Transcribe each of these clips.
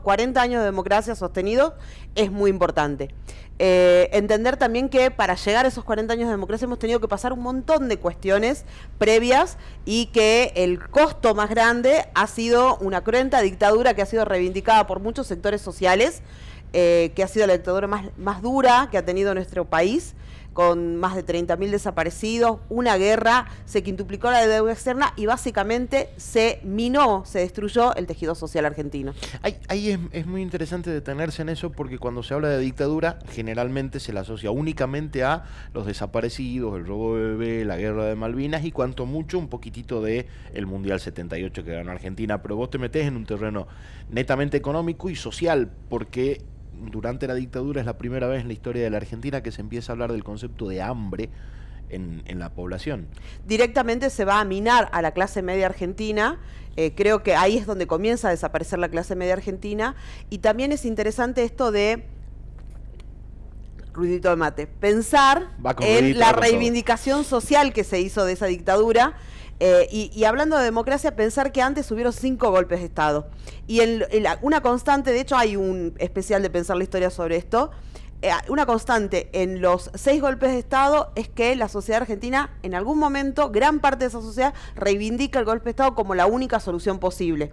40 años de democracia sostenidos es muy importante. Entender también que para llegar a esos 40 años de democracia hemos tenido que pasar un montón de cuestiones previas y que el costo más grande ha sido una cruenta dictadura que ha sido reivindicada por muchos sectores sociales, que ha sido la dictadura más dura que ha tenido nuestro país, con más de 30.000 desaparecidos, una guerra, se quintuplicó la deuda externa y básicamente se minó, se destruyó el tejido social argentino. Ahí es muy interesante detenerse en eso, porque cuando se habla de dictadura generalmente se la asocia únicamente a los desaparecidos, el robo de bebé, la guerra de Malvinas y cuanto mucho un poquitito de el Mundial 78 que ganó Argentina, pero vos te metés en un terreno netamente económico y social, porque durante la dictadura es la primera vez en la historia de la Argentina que se empieza a hablar del concepto de hambre en la población. Directamente se va a minar a la clase media argentina, creo que ahí es donde comienza a desaparecer la clase media argentina, y también es interesante esto de, ruidito de mate, pensar en la reivindicación social que se hizo de esa dictadura. Y hablando de democracia, pensar que antes hubieron 5 golpes de Estado. Y una constante, de hecho hay un especial de Pensar la Historia sobre esto, una constante en los 6 golpes de Estado es que la sociedad argentina, en algún momento, gran parte de esa sociedad reivindica el golpe de Estado como la única solución posible.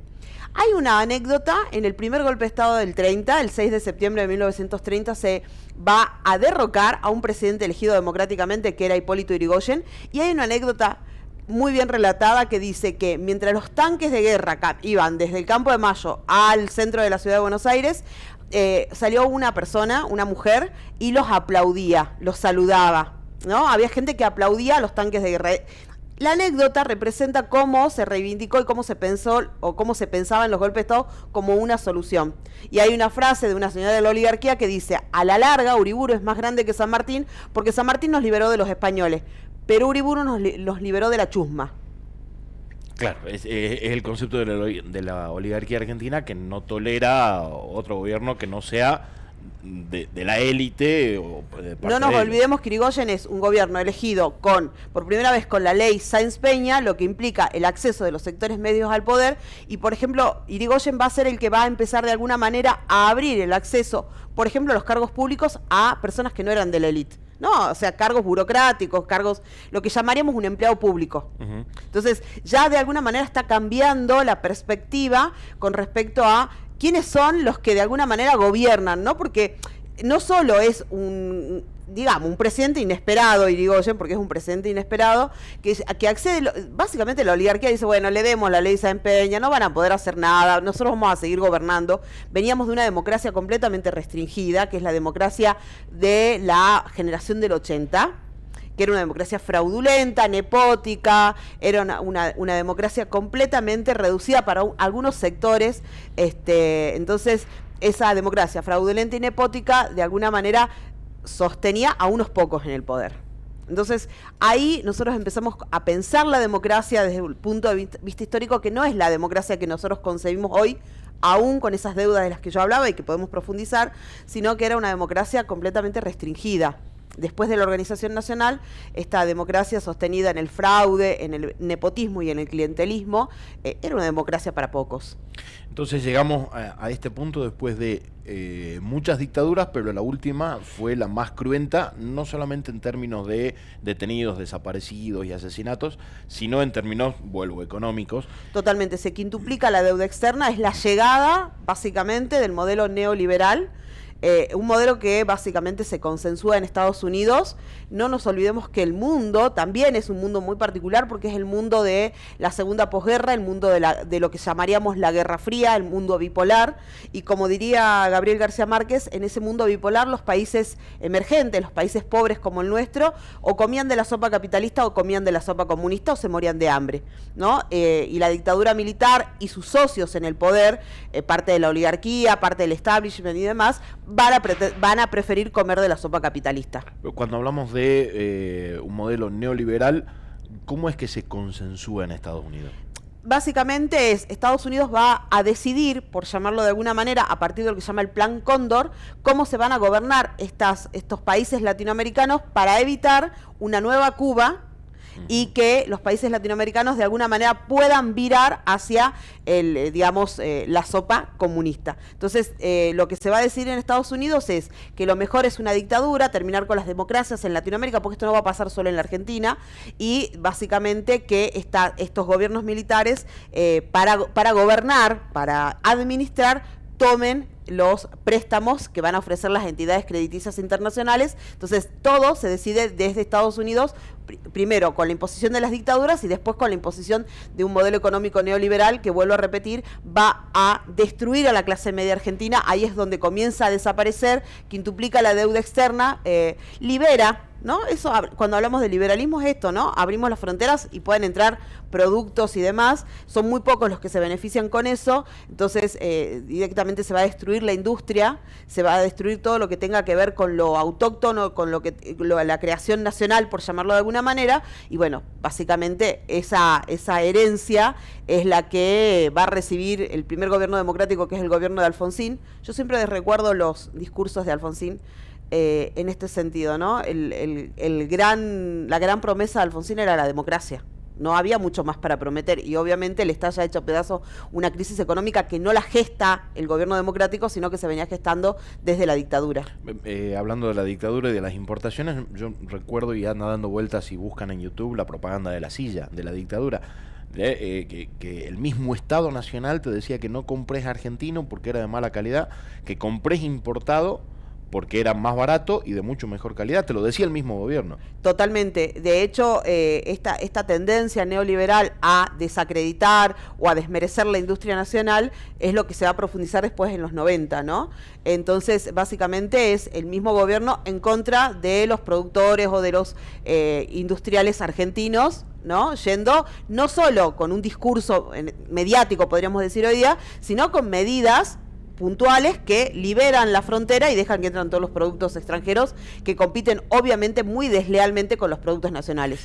Hay una anécdota, en el primer golpe de Estado del 30, el 6 de septiembre de 1930, se va a derrocar a un presidente elegido democráticamente que era Hipólito Yrigoyen, y hay una anécdota muy bien relatada que dice que mientras los tanques de guerra iban desde el Campo de Mayo al centro de la ciudad de Buenos Aires, salió una persona, una mujer, y los aplaudía, los saludaba, ¿no? Había gente que aplaudía a los tanques de guerra. La anécdota representa cómo se reivindicó y cómo se pensó o cómo se pensaba en los golpes de Estado como una solución. Y hay una frase de una señora de la oligarquía que dice: a la larga Uriburu es más grande que San Martín porque San Martín nos liberó de los españoles, pero Uriburu nos liberó de la chusma. Claro, es el concepto de la oligarquía argentina, que no tolera otro gobierno que no sea de la élite. No nos olvidemos que Yrigoyen es un gobierno elegido por primera vez con la ley Sáenz-Peña, lo que implica el acceso de los sectores medios al poder, y por ejemplo Yrigoyen va a ser el que va a empezar de alguna manera a abrir el acceso, por ejemplo, a los cargos públicos a personas que no eran de la élite. No, o sea, cargos burocráticos, cargos, lo que llamaríamos un empleado público. Entonces, ya de alguna manera está cambiando la perspectiva con respecto a quiénes son los que de alguna manera gobiernan, ¿no? Porque no solo es un presidente inesperado, Yrigoyen, porque es un presidente inesperado, que accede, básicamente la oligarquía dice, bueno, le demos la ley Sáenz-Peña, no van a poder hacer nada, nosotros vamos a seguir gobernando. Veníamos de una democracia completamente restringida, que es la democracia de la generación del 80, que era una democracia fraudulenta, nepótica, era una democracia completamente reducida para algunos sectores, entonces esa democracia fraudulenta y nepótica de alguna manera sostenía a unos pocos en el poder. Entonces ahí nosotros empezamos a pensar la democracia desde el punto de vista histórico, que no es la democracia que nosotros concebimos hoy, aún con esas deudas de las que yo hablaba y que podemos profundizar, sino que era una democracia completamente restringida. Después de la organización nacional, esta democracia sostenida en el fraude, en el nepotismo y en el clientelismo, era una democracia para pocos. Entonces llegamos a este punto después de muchas dictaduras, pero la última fue la más cruenta, no solamente en términos de detenidos, desaparecidos y asesinatos, sino en términos, económicos. Totalmente, se quintuplica la deuda externa, es la llegada, básicamente, del modelo neoliberal, un modelo que básicamente se consensúa en Estados Unidos. No nos olvidemos que el mundo también es un mundo muy particular, porque es el mundo de la segunda posguerra, el mundo de lo que llamaríamos la Guerra Fría, el mundo bipolar, y como diría Gabriel García Márquez, en ese mundo bipolar los países emergentes, los países pobres como el nuestro, o comían de la sopa capitalista o comían de la sopa comunista o se morían de hambre, ¿no? Y la dictadura militar y sus socios en el poder, parte de la oligarquía, parte del establishment y demás, van a preferir comer de la sopa capitalista. Cuando hablamos de un modelo neoliberal, ¿cómo es que se consensúa en Estados Unidos? Básicamente Estados Unidos va a decidir, por llamarlo de alguna manera, a partir de lo que se llama el Plan Cóndor, cómo se van a gobernar estos países latinoamericanos para evitar una nueva Cuba, y que los países latinoamericanos de alguna manera puedan virar hacia digamos, la sopa comunista. Entonces, lo que se va a decir en Estados Unidos es que lo mejor es una dictadura, terminar con las democracias en Latinoamérica, porque esto no va a pasar solo en la Argentina, y básicamente que estos gobiernos militares, para gobernar, para administrar, tomen los préstamos que van a ofrecer las entidades crediticias internacionales. Entonces, todo se decide desde Estados Unidos, primero con la imposición de las dictaduras y después con la imposición de un modelo económico neoliberal que, vuelvo a repetir, va a destruir a la clase media argentina. Ahí es donde comienza a desaparecer, quintuplica la deuda externa, libera, ¿no? Eso, cuando hablamos de liberalismo es esto, ¿no? Abrimos las fronteras y pueden entrar productos y demás. Son muy pocos los que se benefician con eso. Entonces, directamente se va a destruir la industria, se va a destruir todo lo que tenga que ver con lo autóctono, con la creación nacional, por llamarlo de alguna manera. Y bueno, básicamente esa herencia es la que va a recibir el primer gobierno democrático, que es el gobierno de Alfonsín. Yo siempre les recuerdo los discursos de Alfonsín, en este sentido, ¿no? La gran promesa de Alfonsín era la democracia. No había mucho más para prometer, y obviamente le está ya hecho pedazo una crisis económica que no la gesta el gobierno democrático, sino que se venía gestando desde la dictadura. Hablando de la dictadura y de las importaciones, yo recuerdo, y anda dando vueltas y buscan en YouTube la propaganda de la silla, de la dictadura. Que el mismo Estado Nacional te decía que no compres argentino porque era de mala calidad, que compres importado porque era más barato y de mucho mejor calidad. Te lo decía el mismo gobierno. Totalmente. De hecho, esta tendencia neoliberal a desacreditar o a desmerecer la industria nacional es lo que se va a profundizar después en los 90, ¿no? Entonces, básicamente es el mismo gobierno en contra de los productores o de los industriales argentinos, ¿no? Yendo no solo con un discurso mediático, podríamos decir hoy día, sino con medidas puntuales que liberan la frontera y dejan que entran todos los productos extranjeros que compiten obviamente muy deslealmente con los productos nacionales.